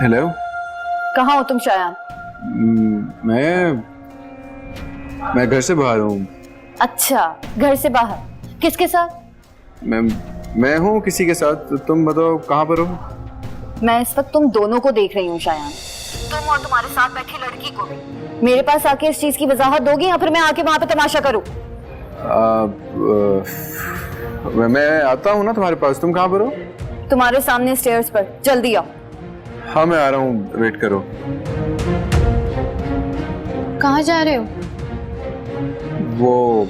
Hello. कहाँ हो तुम शायान? मैं घर से बाहर हूँ। अच्छा, घर से बाहर किसके साथ? मैं हूँ किसी के साथ। तुम बताओ कहाँ पर हो? मैं इस वक्त तुम दोनों को देख रही हूँ शायान, तुम और तुम्हारे साथ बैठी लड़की को भी। मेरे पास आके इस चीज की वजाहत दोगी या फिर मैं आके वहां पे तमाशा करूँ? मैं आता हूँ ना तुम्हारे पास। तुम कहाँ पर हो? तुम्हारे सामने स्टेयर्स पर, जल्दी आओ। हाँ मैं आ रहा हूँ, वेट करो। कहाँ जा रहे हो? वो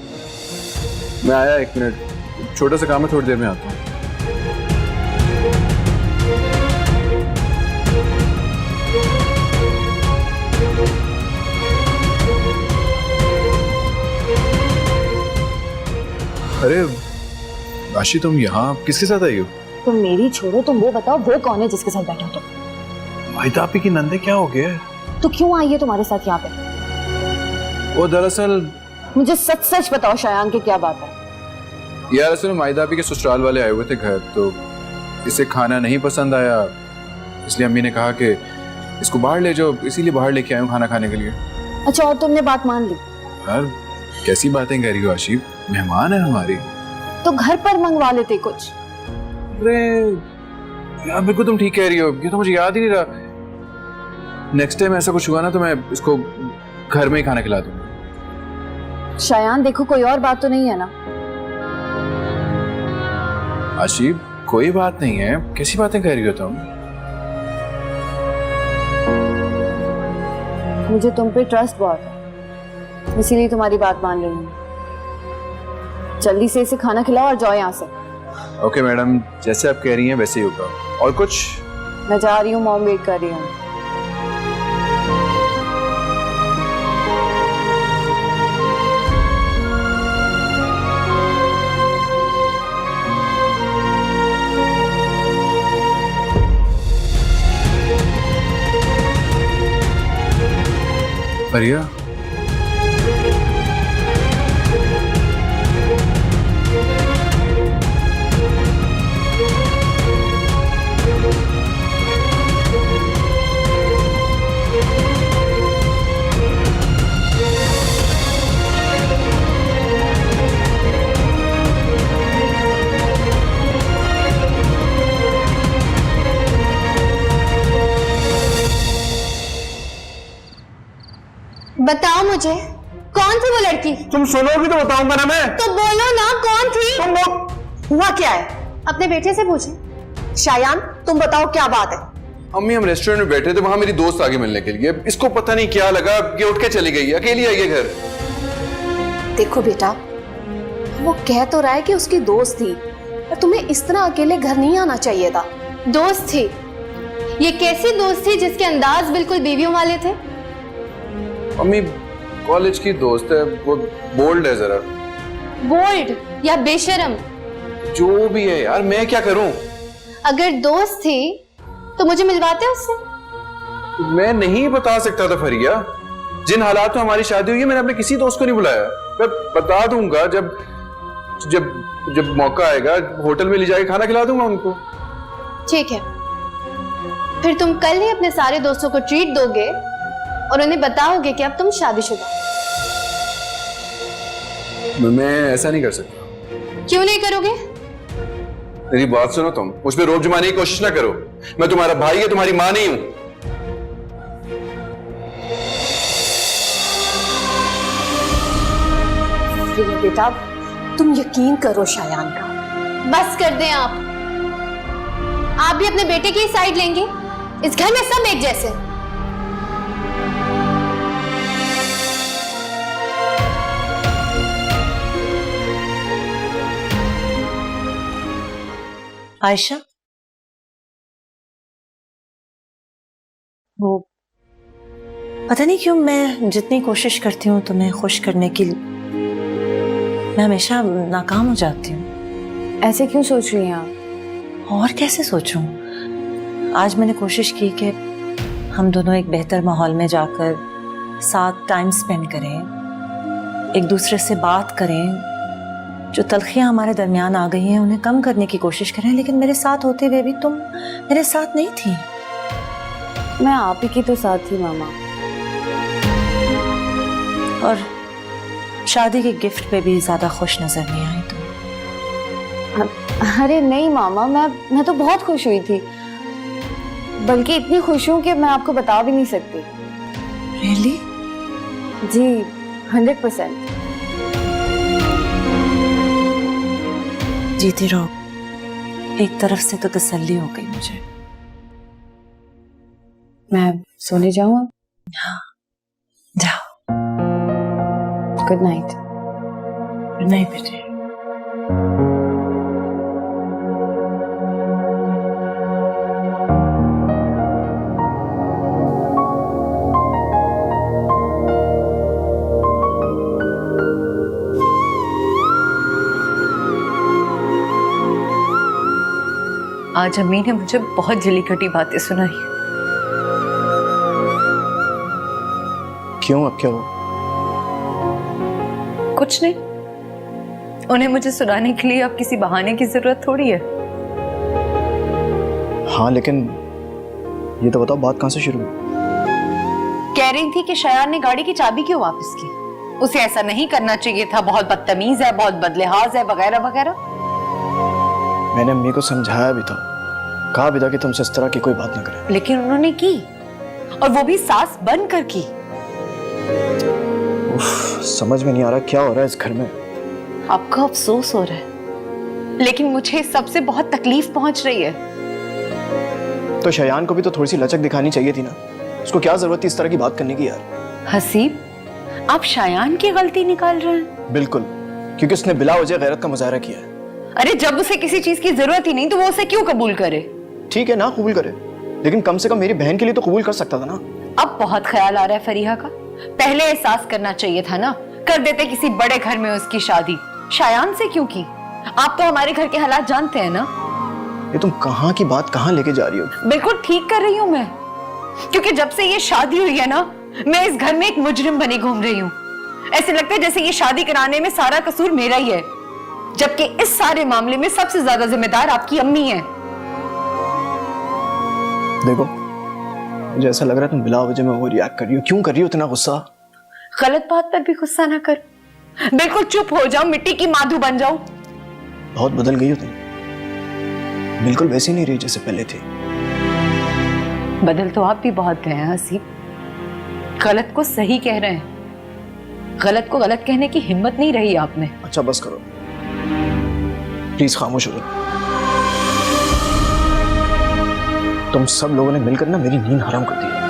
मैं आया, 1 मिनट, छोटा सा काम है, थोड़ी देर में आता हूँ। अरे आशी, तुम यहाँ किसके साथ आई हो? तुम मेरी छोड़ो, तुम वो बताओ, वो कौन है जिसके साथ बैठे हो तुम? माइतापी की नंदे, क्या हो गया? तो क्यों आई है तुम्हारे साथ यहाँ पे? वो दरअसल मुझे सच सच बताओ शायान की क्या बात है? यार असल में माइदापी के ससुराल वाले आए हुए थे घर, तो इसे खाना नहीं पसंद आया, इसलिए अम्मी ने कहा कि इसको बाहर ले जाओ, इसीलिए बाहर लेके आया हूँ खाना खाने के लिए। अच्छा, और तुमने बात मान ली? यार कैसी बातें कह रही हो आशिफ, मेहमान है हमारी। तो घर पर मंगवा लेते कुछ। अरे यार बिल्कुल तुम ठीक कह रही हो, ये तो मुझे याद ही नहीं रहा। नेक्स्ट टाइम ऐसा कुछ हुआ ना तो मैं इसको घर में ही खाना खिला दूंगा। शायान देखो, कोई और बात तो नहीं है ना? आशिफ कोई बात नहीं है, कैसी बातें कह रही हो तुम? मुझे तुम पे ट्रस्ट बहुत है, इसीलिए तुम्हारी बात मान रही हूँ। जल्दी से इसे खाना खिलाओ और जाओ यहाँ से। ओके मैडम, जैसे आप कह रही हैं वैसे ही होगा। और कुछ? मैं जा रही हूँ, मॉम वेट कर रही हूँ। परिया, बताओ मुझे, कौन थी वो लड़की? तुम सुनोगी तो बताऊंगा ना मैं। तो बोलो ना, कौन थी? हुआ क्या है? अपने बेटे से पूछे। शायान तुम बताओ क्या बात है? अम्मी हम रेस्टोरेंट में बैठे थे, वहां मेरी दोस्त आगे मिलने के लिए, इसको पता नहीं क्या लगा कि उठ के चली गई, अकेली आई है घर। देखो बेटा, वो कह तो रहा है कि उसकी दोस्त थी, पर तुम्हें इस तरह अकेले घर नहीं आना चाहिए था। दोस्त थी? ये कैसी दोस्त थी जिसके अंदाज बिल्कुल बीवियों वाले थे? अम्मी कॉलेज की दोस्त है, वो बोल्ड है जरा। बोल्ड या बेशरम? जो भी है यार, मैं क्या करूं? अगर दोस्त थी तो मुझे मिलवाते उससे। मैं नहीं बता सकता था फरिया, जिन हालात में हमारी शादी हुई है मैंने अपने किसी दोस्त को नहीं बुलाया। मैं बता दूंगा जब जब जब मौका आएगा, होटल में ले जाके खाना खिला दूंगा उनको। ठीक है, फिर तुम कल ही अपने सारे दोस्तों को ट्रीट दोगे और उन्हें बताओगे कि अब तुम शादीशुदा। मैं ऐसा नहीं कर सकता। क्यों नहीं करोगे? मेरी बात सुनो, तुम मुझ पर रोब जमाने की कोशिश ना करो। मैं तुम्हारा भाई है, तुम्हारी मां नहीं हूं। बेटा तुम यकीन करो शायान का। बस कर दें आप भी अपने बेटे की साइड लेंगे? इस घर में सब एक जैसे। आयशा, वो पता नहीं क्यों मैं जितनी कोशिश करती हूँ तुम्हें खुश करने की, मैं हमेशा नाकाम हो जाती हूँ। ऐसे क्यों सोच रही हैं आप? और कैसे सोचूं? आज मैंने कोशिश की कि हम दोनों एक बेहतर माहौल में जाकर साथ टाइम स्पेंड करें, एक दूसरे से बात करें, जो तलखियां हमारे दरमियान आ गई हैं उन्हें कम करने की कोशिश करें, लेकिन मेरे साथ होते हुए भी तुम मेरे साथ नहीं थी। मैं आप ही की तो साथ थी मामा। और शादी के गिफ्ट पे भी ज्यादा खुश नजर नहीं आई तुम। अरे नहीं मामा, मैं तो बहुत खुश हुई थी, बल्कि इतनी खुश हूं कि मैं आपको बता भी नहीं सकती। रियली? जी 100%। जीती रहो, एक तरफ से तो तसल्ली हो गई मुझे। मैं सोने जाऊं अब? हाँ जाओ। Good night. नहीं बेटे। आज अम्मी ने मुझे बहुत जली कटी बातें सुनाई। क्यों? अब क्या हुआ? कुछ नहीं, उन्हें मुझे सुनाने के लिए अब किसी बहाने की जरूरत थोड़ी है। हाँ लेकिन ये तो बताओ, बात कहाँ से शुरू हुई? कह रही थी कि शयान ने गाड़ी की चाबी क्यों वापस की, उसे ऐसा नहीं करना चाहिए था, बहुत बदतमीज है, बहुत बदलिहाज है, वगैरह वगैरह। मैंने अम्मी को समझाया भी था, कहा भी था कि तुमसे इस तरह की कोई बात ना करें, लेकिन उन्होंने की, और वो भी सास बनकर की। उफ, समझ में नहीं आ रहा क्या हो रहा है इस घर में। आपको अफसोस हो रहा है, लेकिन मुझे सबसे बहुत तकलीफ पहुंच रही है। तो शयान को भी तो थोड़ी सी लचक दिखानी चाहिए थी ना, उसको क्या जरूरत थी इस तरह की बात करने की यार। हसीब, आप शयान की गलती निकाल रहे हैं? बिल्कुल, क्योंकि उसने बिला वजह गैरत का मुजाहरा किया है। अरे जब उसे किसी चीज की जरूरत ही नहीं तो वो उसे क्यों कबूल करे? ठीक है ना, कबूल करे, लेकिन कम से कम मेरी बहन के लिए तो कबूल कर सकता था ना। अब बहुत ख्याल आ रहा है फरीहा का, पहले एहसास करना चाहिए था ना, कर देते किसी बड़े घर में उसकी शादी। शयान से क्यों की? आप तो हमारे घर के हालात जानते हैं ना। ये तुम कहाँ की बात कहाँ लेके जा रही हो? बिल्कुल ठीक कर रही हूँ मैं, क्योंकि जब से ये शादी हुई है ना, मैं इस घर में एक मुजरिम बनी घूम रही हूँ। ऐसे लगता है जैसे ये शादी कराने में सारा कसूर मेरा ही है, जबकि इस सारे मामले में सबसे ज्यादा जिम्मेदार आपकी अम्मी है। देखो, मुझे ऐसा लग रहा है तुम बिला वजह में वो रिएक्ट कर रही हो। क्यों कर रही हो इतना गुस्सा? गलत बात पर भी गुस्सा ना कर, बिल्कुल चुप हो जाओ, मिट्टी की माधु बन जाओ। बहुत बदल गई हो तुम, बिल्कुल वैसी नहीं रही जैसे पहले थी। बदल तो आप भी बहुत गए हैं हसीब, गलत को सही कह रहे हैं, गलत को गलत कहने की हिम्मत नहीं रही आप में। अच्छा बस करो, प्लीज खामोश हो जाओ। तुम सब लोगों ने मिलकर ना मेरी नींद हराम कर दी है।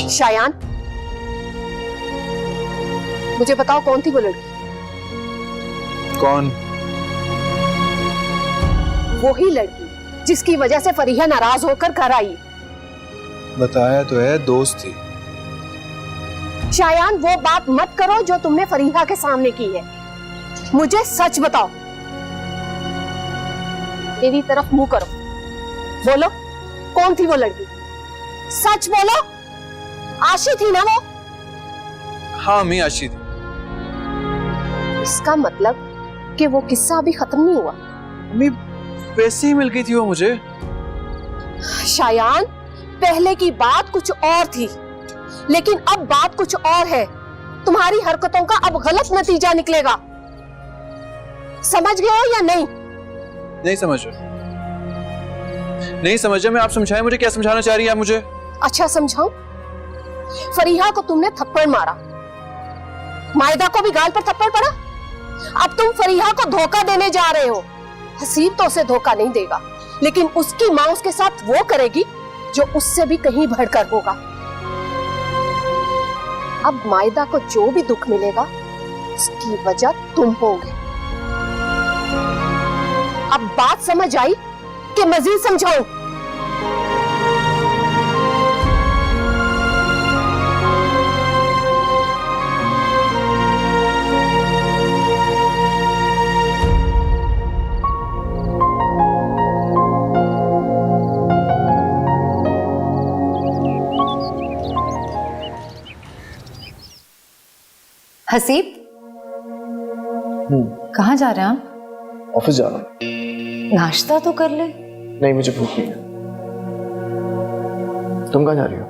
शायान, मुझे बताओ कौन थी वो लड़की? कौन? वही लड़की जिसकी वजह से फरीहा नाराज होकर घर आई। बताया तो है, दोस्त थी। शायान, वो बात मत करो जो तुमने फरीहा के सामने की है। मुझे सच बताओ, मेरी तरफ मुंह करो, बोलो कौन थी वो लड़की? सच बोलो। आशी थी ना वो? हाँ मैं आशी थी। इसका मतलब कि वो किस्सा अभी खत्म नहीं हुआ। अम्मी वैसे ही मिल गई थी वो मुझे। शायान, पहले की बात कुछ और थी, लेकिन अब बात कुछ और है। तुम्हारी हरकतों का अब गलत नतीजा निकलेगा, समझ गए हो या नहीं? नहीं समझ रहा मैं। आप समझाएं मुझे, क्या समझाना चाह रही है आप मुझे? अच्छा समझाऊं? फरीहा को तुमने थप्पड़ मारा, मायदा को भी गाल पर थप्पड़ पड़ा। अब तुम फरीहा को धोखा देने जा रहे हो। हसीब तो उसे धोखा नहीं देगा, लेकिन उसकी माँ उसके साथ वो करेगी जो उससे भी कहीं बढ़कर होगा। अब मायदा को जो भी दुख मिलेगा उसकी वजह तुम होगे। अब बात समझ आई कि मजीद समझाऊं? हसीब, कहाँ जा रहे हैं आप? ऑफिस जा रहा हूँ। नाश्ता तो कर ले। नहीं, मुझे भूख नहीं है। तुम कहाँ जा रही हो?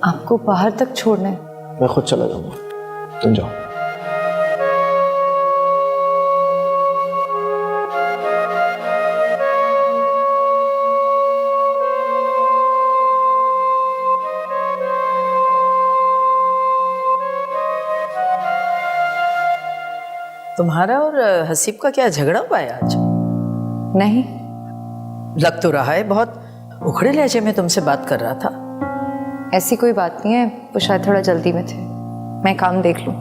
आपको बाहर तक छोड़ना है? मैं खुद चला जाऊंगा, तुम जाओ। तुम्हारा और हसीब का क्या झगड़ा हुआ है आज? नहीं। लग तो रहा है बहुत उखड़े लहजे में तुमसे बात कर रहा था। ऐसी कोई बात नहीं है, वो शायद थोड़ा जल्दी में थे। मैं काम देख लूं।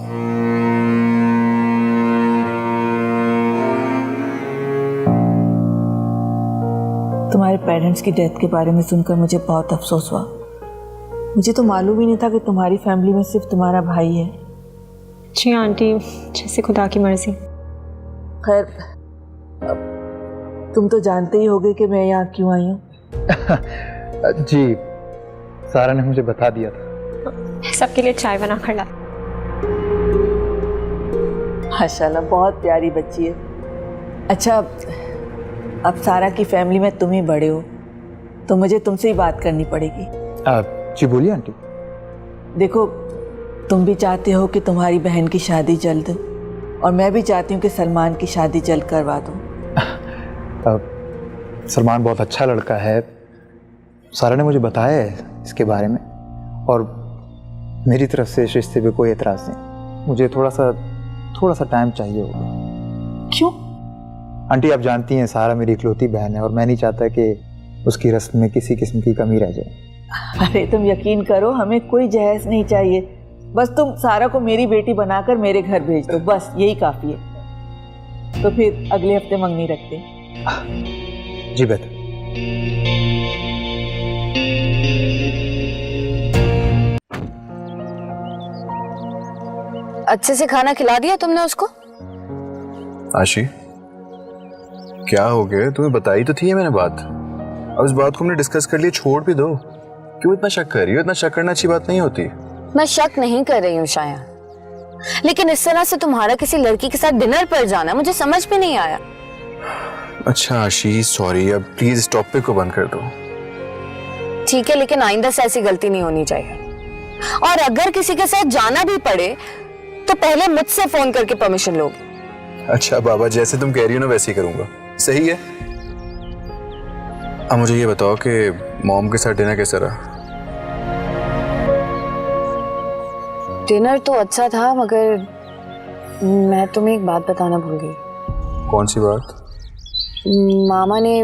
तुम्हारे पेरेंट्स की डेथ के बारे में सुनकर मुझे बहुत अफसोस हुआ। मुझे तो मालूम ही नहीं था कि तुम्हारी फैमिली में सिर्फ तुम्हारा भाई है। जी आंटी, जैसे खुदा की मर्जी। खैर, तुम तो जानते ही होगे कि मैं यहाँ क्यों आई हूँ। जी, सारा ने मुझे बता दिया था। सबके लिए चाय बना कर ला। माशाल्लाह, बहुत प्यारी बच्ची है। अच्छा, अब सारा की फैमिली में तुम ही बड़े हो, तो मुझे तुमसे ही बात करनी पड़ेगी। जी बोलिए आंटी। देखो, तुम भी चाहते हो कि तुम्हारी बहन की शादी जल्द, और मैं भी चाहती हूँ कि सलमान की शादी जल्द करवा दूँ। सलमान बहुत अच्छा लड़का है, सारा ने मुझे बताया है इसके बारे में, और मेरी तरफ से इस रिश्ते पे कोई एतराज़ नहीं। मुझे थोड़ा सा टाइम चाहिए होगा। क्यों? आंटी, आप जानती हैं सारा मेरी इकलौती बहन है, और मैं नहीं चाहता कि उसकी रस्म में किसी किस्म की कमी रह जाए। अरे तुम यकीन करो, हमें कोई जहेज नहीं चाहिए। बस तुम सारा को मेरी बेटी बनाकर मेरे घर भेज दो, बस यही काफ़ी है। तो फिर अगले हफ्ते मंगनी रखते हैं। जी बेहतर। अच्छे से खाना खिला दिया तुमने उसको? आशी, क्या हो गया? तुम्हें बताई तो थी है मैंने बात। अब इस बात को हमने डिस्कस कर लिया, छोड़ भी दो। क्यों इतना शक कर रही हो? इतना शक करना अच्छी बात नहीं होती। मैं शक नहीं कर रही हूँ शायद, लेकिन इस तरह से तुम्हारा किसी लड़की के साथ डिनर पर जाना मुझे समझ में नहीं आया। अच्छा आशी, सॉरी, अब प्लीज इस टॉपिक को बंद कर दो। ठीक है, लेकिन आइंदा से ऐसी गलती नहीं होनी चाहिए। और अगर किसी के साथ जाना भी पड़े तो पहले मुझसे फोन करके परमिशन लोगे। अच्छा बाबा, जैसे तुम कह रही हो ना वैसे ही करूंगा। सही है। अब मुझे ये बताओ कि मॉम के साथ डिनर कैसा रहा? डिनर तो अच्छा था, मगर मैं तुम्हें एक बात बताना भूल गई। कौन सी बात? मामा ने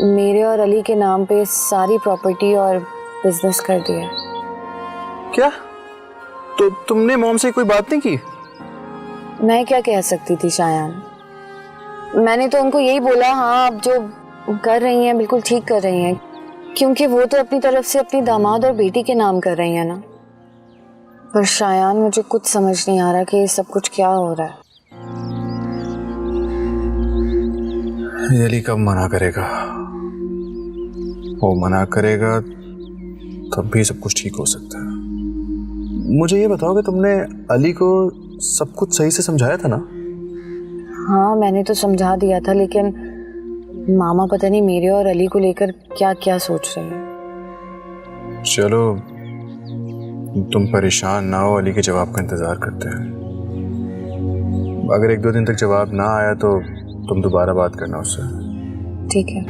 मेरे और अली के नाम पे सारी प्रॉपर्टी और बिजनेस कर दिया। क्या? तो तुमने मॉम से कोई बात नहीं की? मैं क्या कह सकती थी शायान, मैंने तो उनको यही बोला, हाँ अब जो कर रही हैं बिल्कुल ठीक कर रही हैं, क्योंकि वो तो अपनी तरफ से अपनी दामाद और बेटी के नाम कर रही हैं ना। पर शायान, मुझे कुछ समझ नहीं आ रहा कि ये सब कुछ क्या हो रहा है। अली कब मना करेगा? वो मना करेगा तब भी सब कुछ ठीक हो सकता है। मुझे ये बताओ कि तुमने अली को सब कुछ सही से समझाया था ना? हाँ, मैंने तो समझा दिया था, लेकिन मामा पता नहीं मेरे और अली को लेकर क्या क्या सोच रहे हैं। चलो, तुम परेशान ना हो, अली के जवाब का इंतजार करते हैं। अगर 1-2 दिन तक जवाब ना आया तो तुम दोबारा बात करना उससे। ठीक है।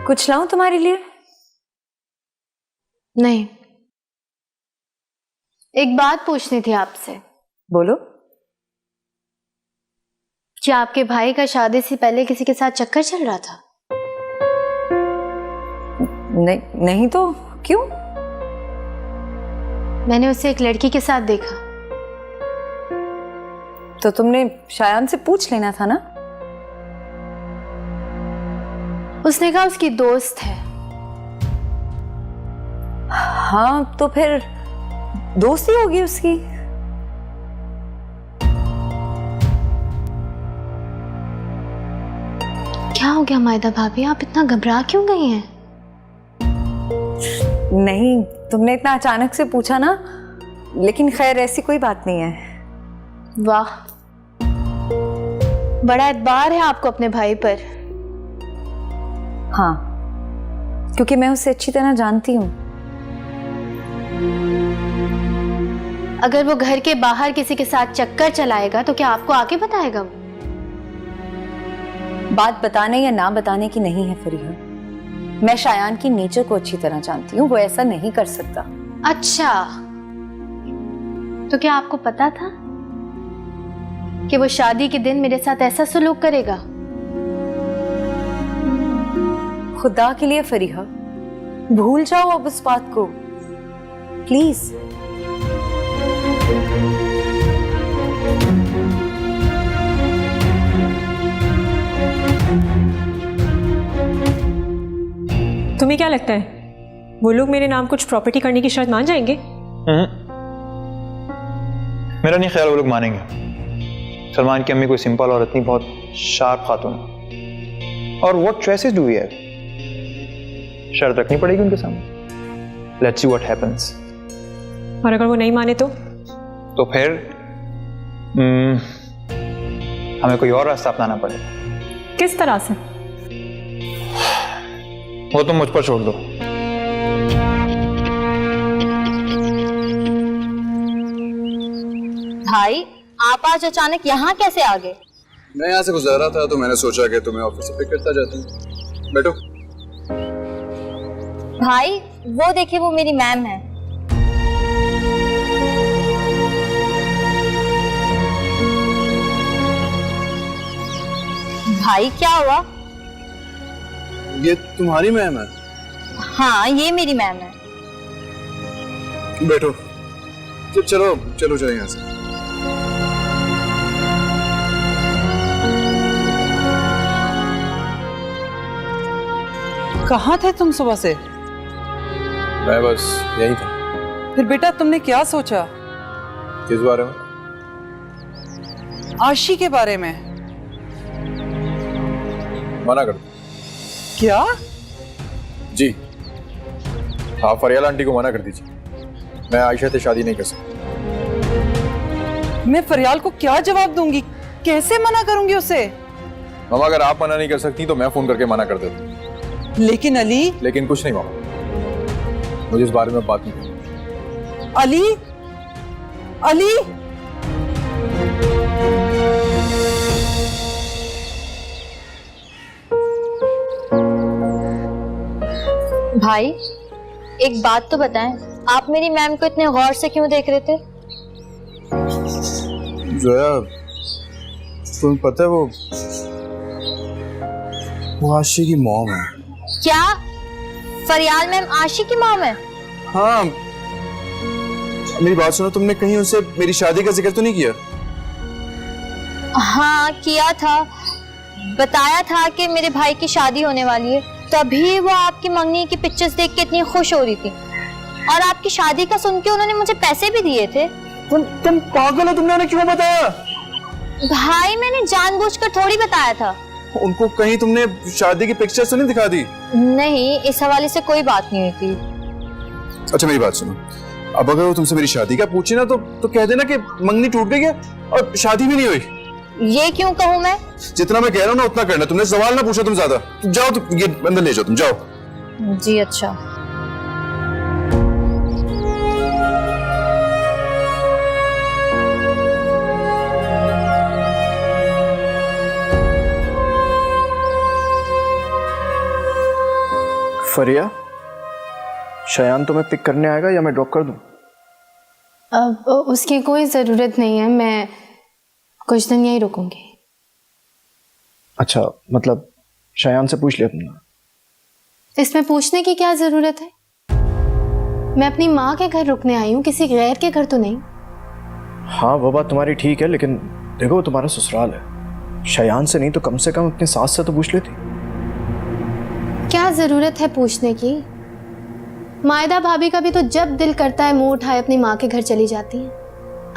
कुछ लाऊं तुम्हारे लिए? नहीं, एक बात पूछनी थी आपसे। बोलो। क्या आपके भाई का शादी से पहले किसी के साथ चक्कर चल रहा था? नहीं तो क्यों? मैंने उसे एक लड़की के साथ देखा। तो तुमने शायान से पूछ लेना था ना। उसने कहा उसकी दोस्त है। हाँ, तो फिर दोस्ती होगी उसकी। क्या हो गया मायदा भाभी, आप इतना घबरा क्यों गई हैं? नहीं, तुमने इतना अचानक से पूछा ना, लेकिन खैर ऐसी कोई बात नहीं है। वाह, बड़ा एतबार है आपको अपने भाई पर। हाँ, क्योंकि मैं उसे अच्छी तरह जानती हूँ। अगर वो घर के बाहर किसी के साथ चक्कर चलाएगा तो क्या आपको आके बताएगा वो? बात बताने या ना बताने की नहीं है फरीहा, मैं शायान की नेचर को अच्छी तरह जानती हूँ, वो ऐसा नहीं कर सकता। अच्छा, तो क्या आपको पता था कि वो शादी के दिन मेरे साथ ऐसा सलूक करेगा? खुदा के लिए फरीहा, भूल जाओ अब उस बात को, प्लीज। तुम्हें क्या लगता है वो लोग मेरे नाम कुछ प्रॉपर्टी करने की शर्त मान जाएंगे? मेरा नहीं ख्याल वो लोग मानेंगे। सलमान की अम्मी कोई सिंपल और इतनी बहुत शार्प खातून है, और what choices do we have? शर्त रखनी पड़ेगी उनके सामने। Let's see what happens. और अगर वो नहीं माने तो फिर हमें कोई और रास्ता अपनाना पड़ेगा। किस तरह से? वो तुम मुझ पर छोड़ दो। भाई, आप आज अचानक यहाँ कैसे आ गए? मैं यहाँ से गुजर रहा था तो मैंने सोचा कि तुम्हें ऑफिस से पिक करता जाता हूँ। बैठो। भाई, वो देखिए, वो मेरी मैम है। भाई, क्या हुआ? ये तुम्हारी मैम है? हाँ, ये मेरी मैम है। बैठो। चलो चलो चलो यहाँ से। कहाँ थे तुम सुबह से? मैं बस यही था। फिर बेटा तुमने क्या सोचा? किस बारे में? आशी के बारे में। मना कर दो। क्या? जी हाँ, फरियाल आंटी को मना कर दीजिए। मैं आयशा से शादी नहीं कर सकता। मैं फरियाल को क्या जवाब दूंगी? कैसे मना करूंगी उसे? मामा, अगर आप मना नहीं कर सकती तो मैं फोन करके मना कर देता। लेकिन अली। लेकिन कुछ नहीं मामा, मुझे इस बारे में बात नहीं करनी। अली, अली। भाई, एक बात तो बताएं, आप मेरी मैम को इतने गौर से क्यों देख रहे थे? जोया, तुम्हें पता है वो आशी की मॉम है। क्या फरियाल मैम आशी की मॉम है? हाँ, मेरी बात सुनो, तुमने कहीं उनसे मेरी शादी का जिक्र तो नहीं किया? हाँ, किया था। बताया था कि मेरे भाई की शादी होने वाली है, तभी वो आपकी मंगनी की पिक्चर्स देख के इतनी खुश हो रही थी, और आपकी शादी का सुन के उन्होंने मुझे पैसे भी दिए थे। तुम पागल हो, तुमने उन्हें क्यों बताया? भाई, मैंने जानबूझकर थोड़ी बताया था। उनको कहीं तुमने शादी की पिक्चर्स तो नहीं दिखा दी? नहीं, इस हवाले से कोई बात नहीं हुई थी। अच्छा मेरी बात सुनो, अब अगर वो तुमसे मेरी शादी का पूछे ना तो कह देना कि मंगनी टूट गई है और शादी भी नहीं हुई। ये क्यों कहूँ मैं? जितना मैं कह रहा हूँ ना उतना करना। तुमने सवाल ना पूछो, तुम ज्यादा। तुम जाओ, तुम ये अंदर ले जाओ, तुम जाओ। जी अच्छा। फरिया, शयान तुम्हें पिक करने आएगा या मैं ड्रॉप कर दूं? अब उसकी कोई ज़रूरत नहीं है, मैं कुछ दिन यहीं रुकूंगी। अच्छा, मतलब शयान से पूछ लिया तुमने? इसमें पूछने की क्या ज़रूरत है? मैं अपनी माँ के घर रुकने आई हूँ, किसी गैर के घर तो नहीं। हाँ, वो बात तुम्हारी ठीक है, लेकिन देखो तुम्हारा ससुराल है। शयान से नहीं तो कम से कम अपने सास से तो पूछ लेती। क्या ज़रूरत है पूछने की? मायदा भाभी का भी तो जब दिल करता है मुंह उठाए अपनी माँ के घर चली जाती है।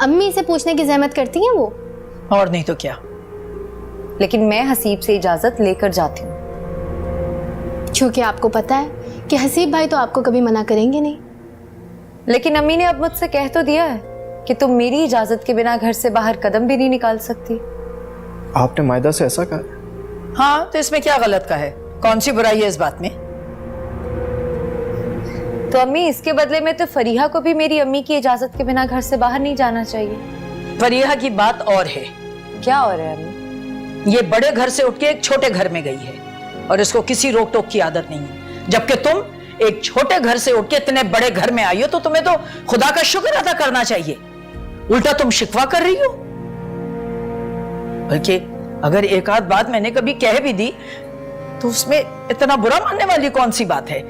अम्मी से पूछने की जहमत करती हैं वो। और नहीं तो क्या। लेकिन मैं हसीब से इजाजत लेकर जाती हूँ। क्योंकि आपको पता है कि हसीब भाई तो आपको कभी मना करेंगे नहीं। लेकिन अम्मी ने अब मुझसे कह तो दिया है कि तुम मेरी इजाजत के बिना घर से बाहर कदम भी नहीं निकाल सकती। आपने मायदा से ऐसा कहा? हाँ, तो इसमें क्या गलत का है? कौन सी बुराई है इस बात में? तो अम्मी इसके बदले में तो फरीहा को भी मेरी अम्मी की इजाजत के बिना घर से बाहर नहीं जाना चाहिए। फरीहा की बात और है। क्या और है अम्मी? ये बड़े घर से उठ के एक छोटे घर में गई है और इसको किसी रोक टोक की आदत नहीं है, जबकि तुम एक छोटे घर से उठ के इतने बड़े घर में आई हो, तो तुम्हें तो खुदा का शुक्र अदा करना चाहिए। उल्टा तुम शिकवा कर रही हो। बल्कि अगर एक आध बात मैंने कभी कह भी दी तो उसमें इतना बुरा मानने वाली कौन सी बात है?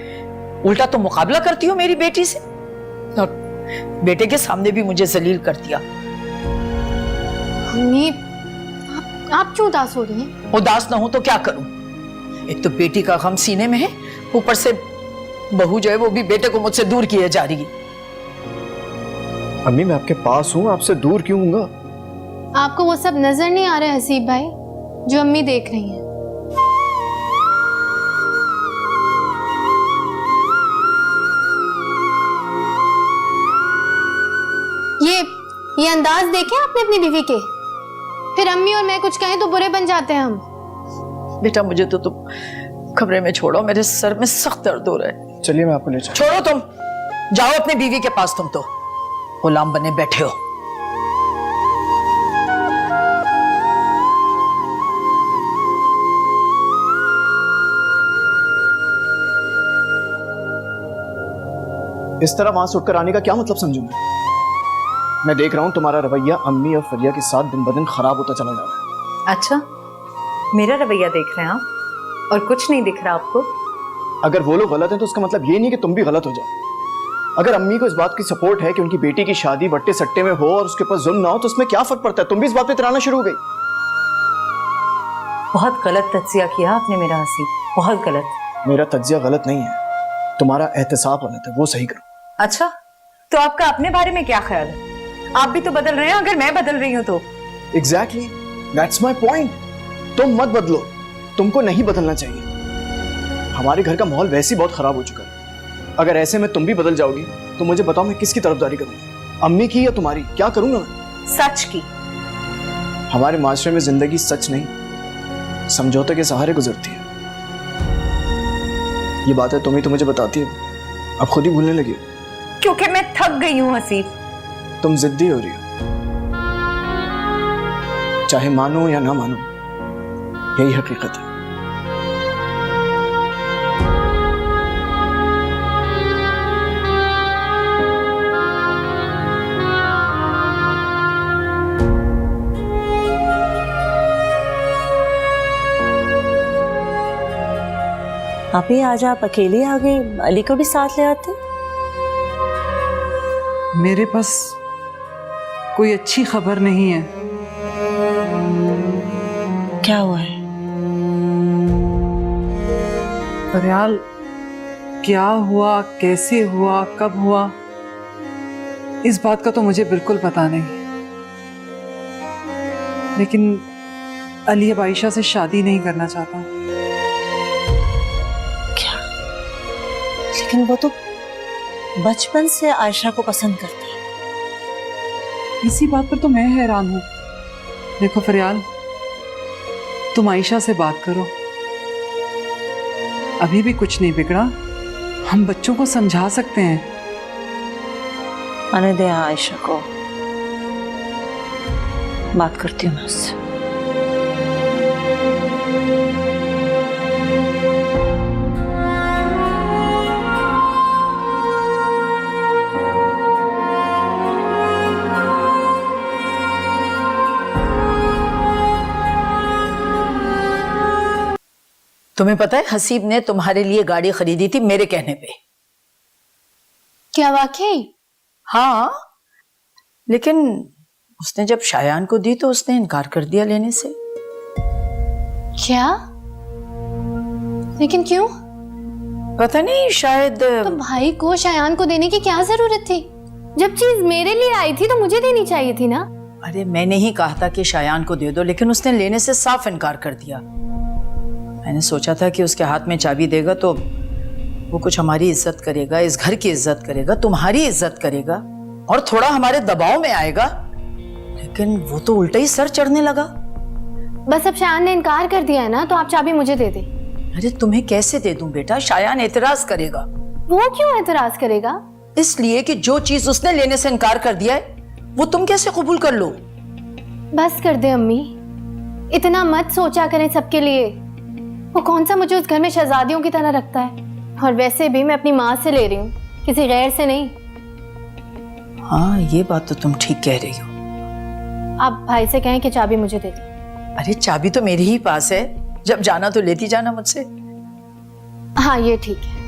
उल्टा तुम मुकाबला करती हो मेरी बेटी से और बेटे के सामने भी मुझे जलील कर दिया। अम्मी, आप क्यों उदास हो रही हैं? उदास ना हूं तो क्या करूं? एक तो बेटी का गम सीने में है, ऊपर से बहू जो है वो भी बेटे को मुझसे दूर किए जा रही है। अम्मी मैं आपके पास हूँ, आपसे दूर क्यों हूँगा? आपको वो सब नजर नहीं आ रहा है हसीब भाई जो अम्मी देख रही हैं? ये अंदाज देखे आपने अपनी बीवी के? फिर अम्मी और मैं कुछ कहें तो बुरे बन जाते हैं हम। बेटा मुझे तो तुम कमरे में छोड़ो, मेरे सर में सख्त दर्द हो रहा है। चलिए मैं आपको ले चलूं। छोड़ो, तुम जाओ अपनी बीवी के पास, तुम तो गुलाम बने बैठे हो। इस तरह वहां से उठकर आने का क्या मतलब समझूंगा? मैं देख रहा हूं तुम्हारा रवैया अम्मी और फरिया के साथ दिन ब दिन खराब होता चला जा रहा है। अच्छा, मेरा रवैया देख रहे हैं आप और कुछ नहीं दिख रहा आपको? अगर वो लोग गलत हैं तो उसका मतलब ये नहीं कि तुम भी गलत हो जाओ। अगर अम्मी को इस बात की सपोर्ट है कि उनकी बेटी की शादी बट्टे सट्टे में हो और उसके ऊपर जुल्म ना हो तो उसमें क्या फर्क पड़ता है? तुम भी इस बात पे इतराना शुरू हो गई। बहुत गलत तज्जिया किया आपने मेरा हसीब, बहुत गलत। मेरा तज्जिया गलत नहीं है, तुम्हारा एहतसाब गलत है, वो सही करो। अच्छा, तो आपका अपने बारे में क्या ख्याल है? आप भी तो बदल रहे हैं, अगर मैं बदल रही हूं तो। Exactly, that's my point. तुम मत बदलो, तुमको नहीं बदलना चाहिए। हमारे घर का माहौल वैसे ही बहुत खराब हो चुका है। अगर ऐसे में तुम भी बदल जाओगी तो मुझे बताओ मैं किसकी तरफदारी करूंगा, अम्मी की या तुम्हारी? क्या करूंगा मैं? सच की। हमारे माशरे में जिंदगी सच नहीं समझौते के सहारे गुजरती है। ये बात है तुम ही तो मुझे बताती हो, अब खुद ही भूलने लगी हो। क्योंकि मैं थक गई हूं हसीब। तुम जिद्दी हो रही हो, चाहे मानो या ना मानो, यही हकीकत है। अभी आज आप अकेले आ गए, अली को भी साथ ले आते। मेरे पास कोई अच्छी खबर नहीं है। क्या हुआ है? फरियाल, क्या हुआ, कैसे हुआ, कब हुआ, इस बात का तो मुझे बिल्कुल पता नहीं। लेकिन अली अब आयशा से शादी नहीं करना चाहता। क्या? लेकिन वो तो बचपन से आयशा को पसंद करता है। इसी बात पर तो मैं हैरान हूं। देखो फरियाल, तुम आयशा से बात करो, अभी भी कुछ नहीं बिगड़ा, हम बच्चों को समझा सकते हैं। आने दे आयशा को, बात करती हूँ मैं उससे। तुम्हें पता है हसीब ने तुम्हारे लिए गाड़ी खरीदी थी मेरे कहने पे। क्या वाकई? हाँ, लेकिन उसने जब शायान को दी तो उसने इनकार कर दिया लेने से। क्या? लेकिन क्यों? पता नहीं, शायद। तो भाई को शायान को देने की क्या जरूरत थी? जब चीज मेरे लिए आई थी तो मुझे देनी चाहिए थी ना। अरे मैंने ही कहा था कि शायान को दे दो, लेकिन उसने लेने से साफ इनकार कर दिया। मैंने सोचा था कि उसके हाथ में चाबी देगा तो वो कुछ हमारी इज्जत करेगा, इस घर की इज्जत करेगा, तुम्हारी इज्जत करेगा और थोड़ा हमारे दबाव में आएगा, लेकिन वो तो उल्टा ही सर चढ़ने लगा। बस अब शायान ने इनकार कर दिया है ना, तो आप चाबी मुझे दे दें। अरे तुम्हें कैसे दे दूं बेटा, शायान एतराज करेगा। वो क्यों एतराज करेगा? इसलिए कि जो चीज उसने लेने से इनकार कर दिया है वो तुम कैसे कबूल कर लो। बस कर दे अम्मी, इतना मत सोचा करें सबके लिए। वो कौन सा मुझे उस घर में शहजादियों की तरह रखता है, और वैसे भी मैं अपनी माँ से ले रही हूँ, किसी गैर से नहीं। हाँ ये बात तो तुम ठीक कह रही हो। आप भाई से कहें कि चाबी मुझे दे दे। अरे चाबी तो मेरे ही पास है, जब जाना तो लेती जाना मुझसे। हाँ ये ठीक है।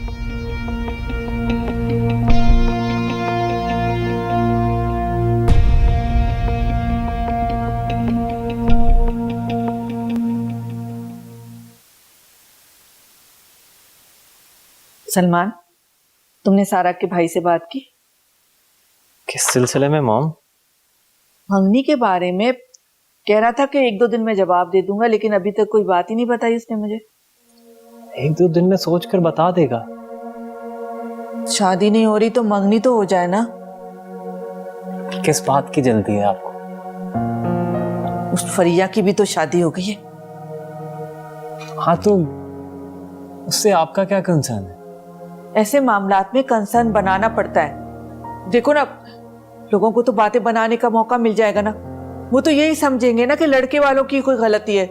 सलमान, तुमने सारा के भाई से बात की? किस सिलसिले में मॉम? मंगनी के बारे में। कह रहा था कि 1-2 दिन में जवाब दे दूंगा, लेकिन अभी तक कोई बात ही नहीं बताई उसने मुझे। 1-2 दिन में सोच कर बता देगा। शादी नहीं हो रही तो मंगनी तो हो जाए ना। किस बात की जल्दी है आपको? उस फरिया की भी तो शादी हो गई है। हाँ तो उससे आपका क्या कंसर्न है? ऐसे मामलात में कंसर्न बनाना पड़ता है। देखो ना, लोगों को तो बातें बनाने का मौका मिल जाएगा ना। वो तो यही समझेंगे ना कि लड़के वालों की कोई गलती है,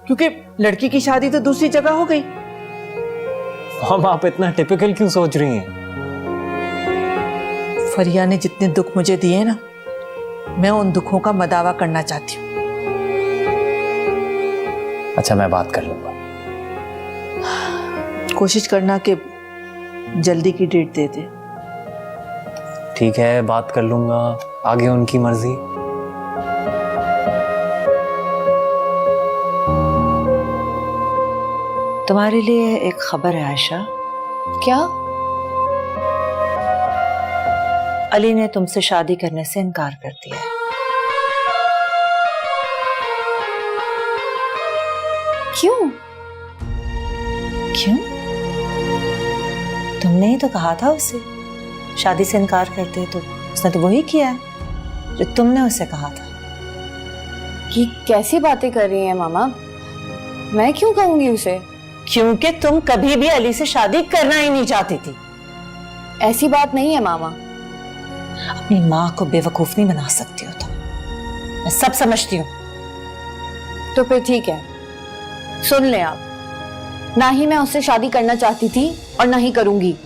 क्योंकि लड़की की शादी तो दूसरी जगह हो गई। मॉम आप इतना टिपिकल क्यों सोच रही हैं? फरिया ने जितने दुख मुझे दिए ना, मैं उन दुखों का मदावा करना चाहती हूँ। अच्छा मैं बात कर लूंगा। कोशिश करना कि जल्दी की डेट दे दे। ठीक है बात कर लूंगा, आगे उनकी मर्जी। तुम्हारे लिए एक खबर है आयशा। क्या? अली ने तुमसे शादी करने से इनकार कर दिया है। क्यों? क्यों? तुमने ही तो कहा था उसे शादी से इनकार करते, तो उसने तो वही किया है जो तुमने उसे कहा था। ये कैसी बातें कर रही हैं मामा? मैं क्यों कहूंगी उसे? क्योंकि तुम कभी भी अली से शादी करना ही नहीं चाहती थी। ऐसी बात नहीं है मामा। अपनी माँ को बेवकूफ नहीं बना सकती हो तुम, मैं सब समझती हूँ। तो फिर ठीक है, सुन ले आप, ना ही मैं उससे शादी करना चाहती थी और ना ही करूंगी।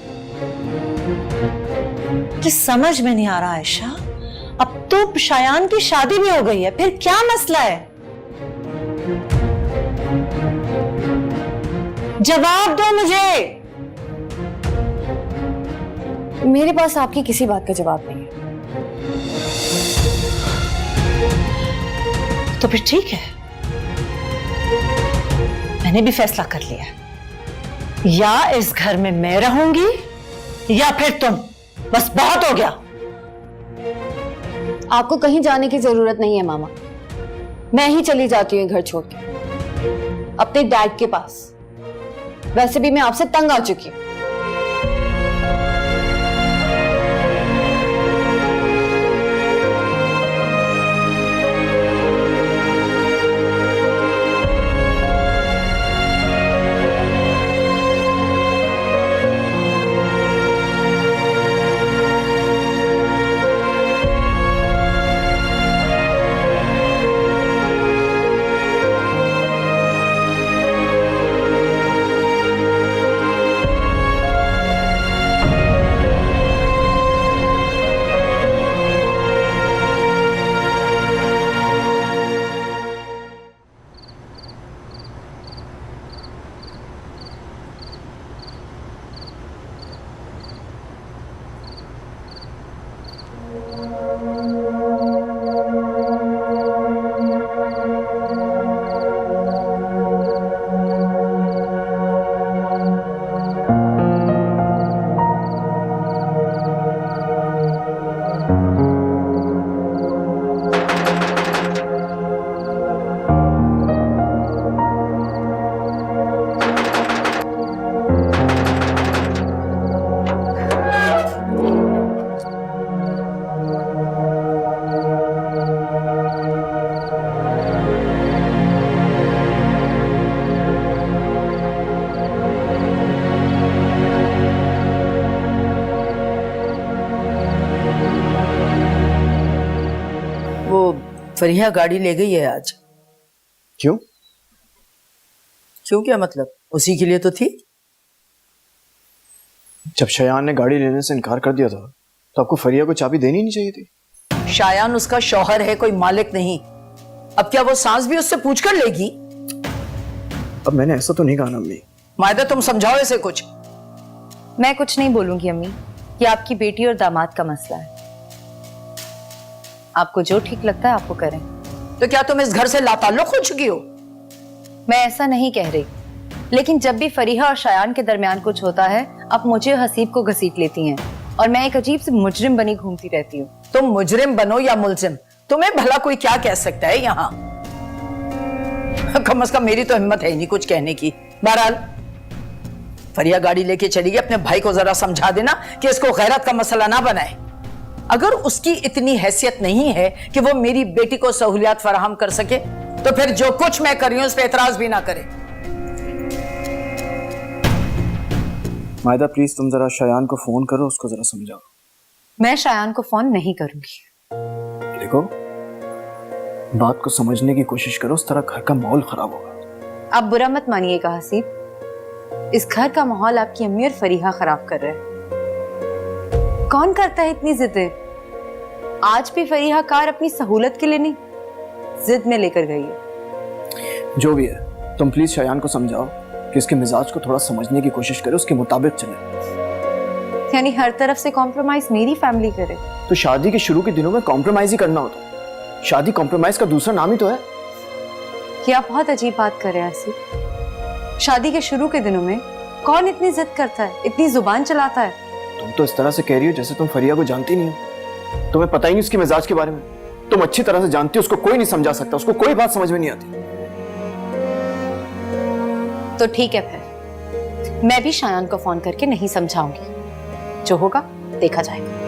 मुझे समझ में नहीं आ रहा आयशा, अब तो शायान की शादी भी हो गई है, फिर क्या मसला है? जवाब दो मुझे। मेरे पास आपकी किसी बात का जवाब नहीं है। तो फिर ठीक है, मैंने भी फैसला कर लिया है, या इस घर में मैं रहूंगी या फिर तुम। बस बहुत हो गया। आपको कहीं जाने की जरूरत नहीं है मामा, मैं ही चली जाती हूँ घर छोड़ के अपने डैड के पास। वैसे भी मैं आपसे तंग आ चुकी हूँ। फरिया गाड़ी ले गई है आज। क्यों? क्यों क्या मतलब? उसी के लिए तो थी। जब शयान ने गाड़ी लेने से इनकार कर दिया था तो आपको फरिया को चाबी देनी नहीं चाहिए थी। शायान उसका शौहर है, कोई मालिक नहीं। अब क्या वो सास भी उससे पूछ कर लेगी? अब मैंने ऐसा तो नहीं कहा ना अम्मी। मायदा तुम समझाओ इसे कुछ। मैं कुछ नहीं बोलूंगी अम्मी, ये आपकी बेटी और दामाद का मसला है। आपको जो ठीक लगता है आपको करें। तो क्या तुम इस घर से लाताल्लुक हो चुकी हो? मैं ऐसा नहीं कह रही, लेकिन जब भी फरीहा और शायान के दरमियान कुछ होता है आप मुझे हसीब को घसीट लेती हैं और मैं एक अजीब सी मुजरिम बनी घूमती रहती हूँ। तुम मुजरिम बनो या मुलजिम, तुम्हें भला कोई क्या कह सकता है यहाँ? कम से कम मेरी तो हिम्मत है ही नहीं कुछ कहने की। बहरहाल फरिया गाड़ी लेके चली गई, अपने भाई को जरा समझा देना कि इसको गैरत का मसला ना बनाए। अगर उसकी इतनी हैसियत नहीं है कि वो मेरी बेटी को सहूलियत फराहम कर सके तो फिर जो कुछ मैं कर रही हूं उस पर एतराज भी ना करे। मायदा प्लीज तुम जरा शयान को फोन करो, उसको जरा समझाओ। मैं शायान को फोन नहीं करूंगी। देखो बात को समझने की कोशिश करो, उस तरह घर का माहौल खराब होगा। आप बुरा मत मानिएगा हसीब, इस घर का माहौल आपकी अम्मी और फरीहा खराब कर रहे हैं। कौन करता है इतनी जिद्दें? आज भी फरीहा कार अपनी सहूलत के लिए नहीं जिद में लेकर गई है। जो भी है तुम प्लीज शयान को समझाओ कि इसके मिजाज को थोड़ा समझने की कोशिश करो, उसके मुताबिक चले। यानी हर तरफ से कॉम्प्रोमाइज मेरी फैमिली करे? तो शादी के शुरू के दिनों में कॉम्प्रोमाइज ही करना होता है। शादी कॉम्प्रोमाइज का दूसरा नाम ही तो है। ये आप बहुत अजीब बात कर रहे हैं हसीब। शादी के शुरू के दिनों में कौन इतनी जिद करता है, इतनी जुबान चलाता है? तुम तो इस तरह से कह रही हो जैसे तुम फरिया को जानती नहीं हो, तुम्हें पता ही नहीं उसके मिजाज के बारे में। तुम अच्छी तरह से जानती हो उसको कोई नहीं समझा सकता, उसको कोई बात समझ में नहीं आती। तो ठीक है, फिर मैं भी शायान को फोन करके नहीं समझाऊंगी, जो होगा देखा जाएगा।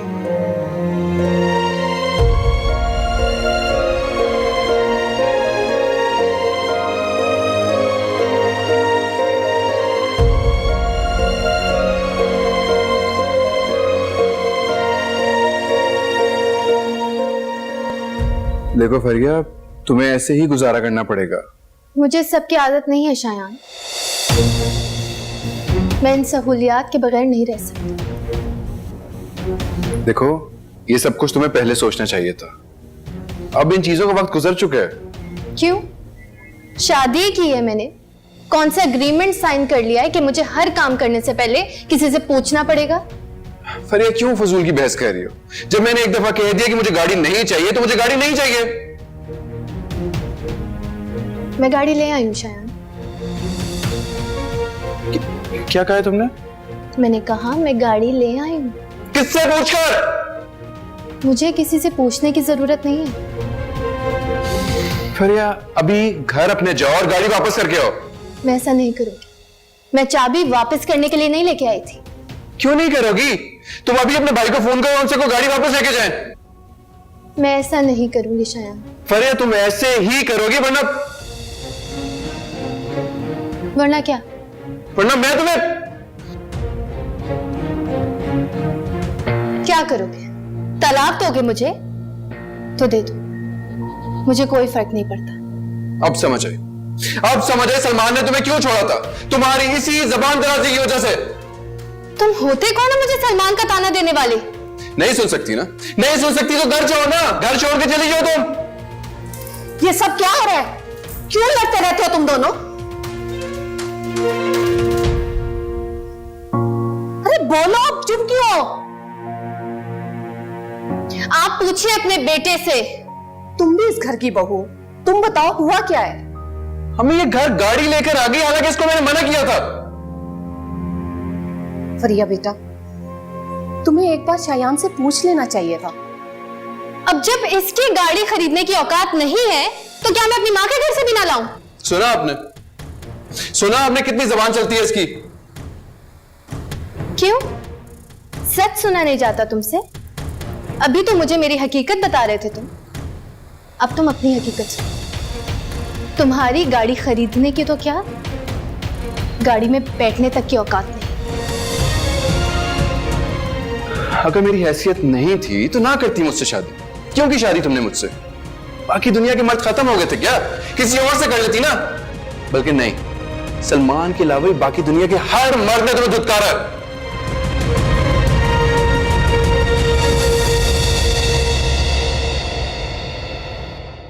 देखो फरिया, तुम्हें ऐसे ही गुजारा करना पड़ेगा। मुझे सबकी आदत नहीं है शायान, मैं इन सहूलियात के बगैर नहीं रह सकती। देखो ये सब कुछ तुम्हें पहले सोचना चाहिए था, अब इन चीजों का वक्त गुजर चुका है। क्यों? शादी की है मैंने, कौन सा एग्रीमेंट साइन कर लिया है कि मुझे हर काम करने से पहले किसी से पूछना पड़ेगा? फरिया क्यों फजूल की बहस कर रही हो? जब मैंने एक दफा कह दिया कि मुझे गाड़ी नहीं चाहिए तो मुझे गाड़ी नहीं चाहिए। मैं गाड़ी ले आई हूं शायान। क्या कहा है तुमने? मैंने कहा मैं गाड़ी ले आई हूं। किससे पूछकर? मुझे किसी से पूछने की जरूरत नहीं है। फरिया अभी घर अपने जाओ और गाड़ी वापस करके आओ। मैं ऐसा नहीं करूंगी, मैं चाबी वापस करने के लिए नहीं लेके आई थी। क्यों नहीं करोगी? तुम अभी अपने भाई को फोन करो, उनसे को गाड़ी वापस लेके जाए। मैं ऐसा नहीं करूंगी शायान। फरिया तुम ऐसे ही करोगी वरना क्या? वरना मैं तुम्हें क्या करोगे? तलाक दोगे मुझे? तो दे दो, मुझे कोई फर्क नहीं पड़ता। अब समझ आई, अब समझ आई सलमान ने तुम्हें क्यों छोड़ा था, तुम्हारी इसी जबान दराजी की वजह से। तुम होते कौन हो मुझे सलमान का ताना देने वाले? नहीं सुन सकती ना? नहीं सुन सकती तो घर छोड़ ना, घर छोड़ के चली जाओ तुम। ये सब क्या हो रहा है? क्यों लड़ते रहते हो तुम दोनों? अरे बोलो, अब चुप क्यों हो? आप पूछिए अपने बेटे से। तुम भी इस घर की बहू, तुम बताओ हुआ क्या है? हमें ये घर गाड़ी लेकर आ गई, हालांकि इसको मैंने मना किया था। फरिया बेटा, तुम्हें एक बार शायान से पूछ लेना चाहिए था। अब जब इसकी गाड़ी खरीदने की औकात नहीं है तो क्या मैं अपनी माँ के घर से भी ना लाऊं? सुना आपने कितनी जबान चलती है इसकी। क्यों? सच सुना नहीं जाता तुमसे? अभी तो मुझे मेरी हकीकत बता रहे थे तुम, अब तुम अपनी हकीकत सुनो। तुम्हारी गाड़ी खरीदने की तो क्या, गाड़ी में बैठने तक की औकात नहीं। अगर मेरी हैसियत नहीं थी तो ना करती मुझसे शादी। क्यों की शादी तुमने मुझसे? बाकी दुनिया के मर्द खत्म हो गए थे क्या? किसी और से कर लेती ना। बल्कि नहीं, सलमान के अलावा बाकी दुनिया के हर मर्द ने तुम्हें धुतकारा है।